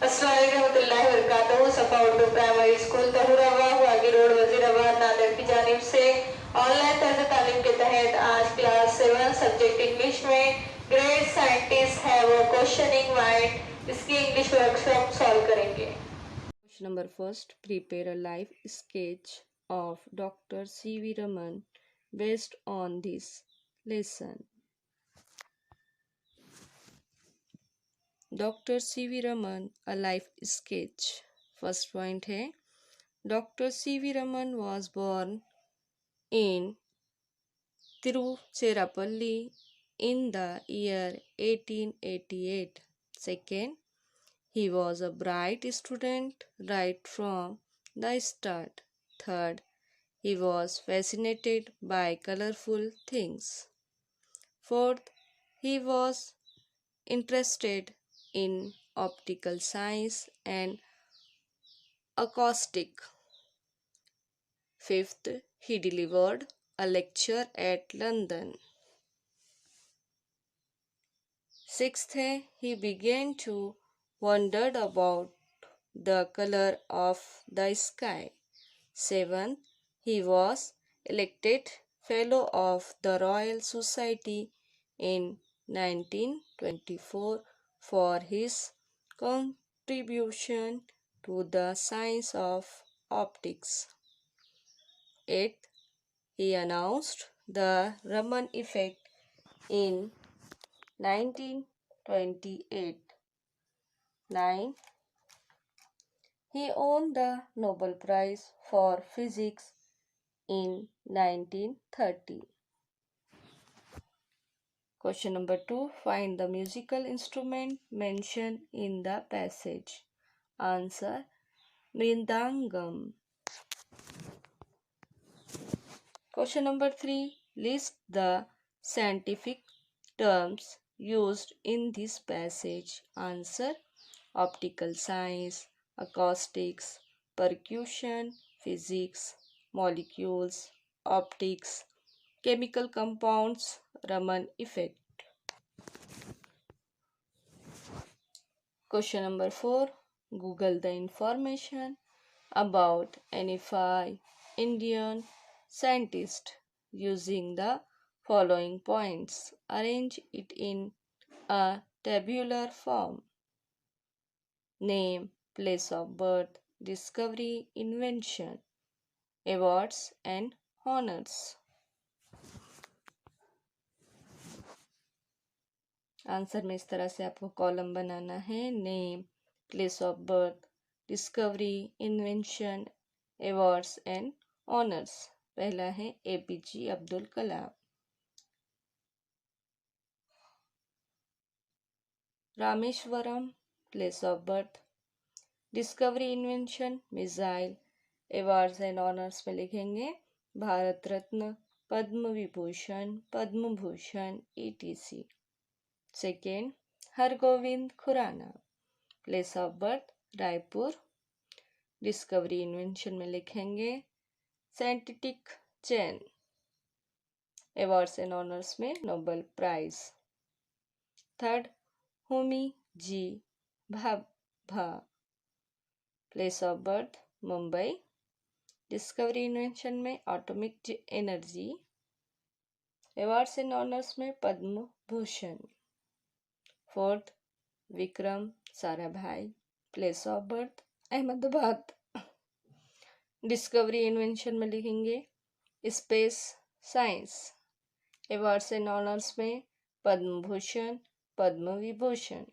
अस्सलाम वालेकुम रहमतुल्लाहि व बरकातहू। सफा Urdu primary school तहुरावा वागी road Wazirabad Nanded की जानिब से ऑनलाइन तर्ज तालीम के तहत आज क्लास 7 सब्जेक्ट इंग्लिश में ग्रेट साइंटिस्ट है वो क्वेश्चनिंग माइंड, इसकी इंग्लिश वर्कशॉप सॉल्व करेंगे। Question number first. Prepare a life sketch of Dr. C.V. Raman based on this lesson. Doctor C.V. Raman a life sketch. First point है doctor C.V. Raman was born in Tiruchirappalli in the year 1888. Second, he was a bright student right from the start. Third, he was fascinated by colorful things. Fourth, he was interested in optical science and acoustic. Fifth, he delivered a lecture at London. Sixth, he began to wonder about the color of the sky. Seventh, he was elected Fellow of the Royal Society in 1924 for his contribution to the science of optics. Eighth, he announced the Raman effect in 1928. 9. He won the Nobel Prize for Physics in 1930. Question number 2. Find the musical instrument mentioned in the passage. Answer: Mridangam. Question number 3. List the scientific terms used in this passage. Answer: optical science, acoustics, percussion, physics, molecules, optics, chemical compounds, Raman effect. Question number 4. Google the information about any 5 Indian scientists using the following points. Arrange it in a tabular form. Name, place of birth, discovery, invention, awards and honors. Answer में इस तरह से आपको column बनाना है। Name, place of birth, discovery, invention, awards and honours. पहला है APJ Abdul Kalam. Rameswaram, place of birth, discovery, invention, missile, awards and honours में लिखेंगे Bharat Ratna, Padma Vibhushan, Padma Bhushan, ETC। Second, Hargobind Khorana, place of birth Raipur, discovery invention में लिखेंगे scientific chain, awards and honours में Nobel prize. Third, Homi J Bhabha, place of birth Mumbai, discovery invention में atomic energy, awards and honours में Padma Bhushan. Fourth, Vikram Sarabhai, place of birth Ahmedabad, discovery invention में लिखेंगे space science, awards and honours में Padma Bhushan, Padma Vibhushan.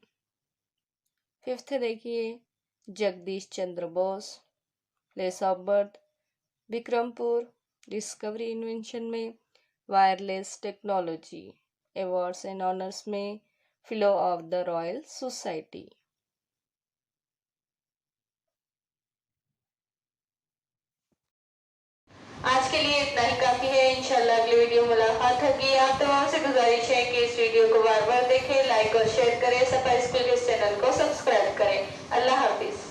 Fifth देखिए Jagdish Chandra Bose, place of birth Vikrampur, discovery invention में wireless technology, awards and honours में Fellow of the Royal Society. आज के लिए इतना ही काफी है। इंशाल्लाह अगली वीडियो मुलाकात होगी। आप तमाम से गुजारिश है कि इस वीडियो को बार बार देखें, लाइक और शेयर करें, सफा स्कूल के चैनल को सब्सक्राइब करें। अल्लाह हाफिज।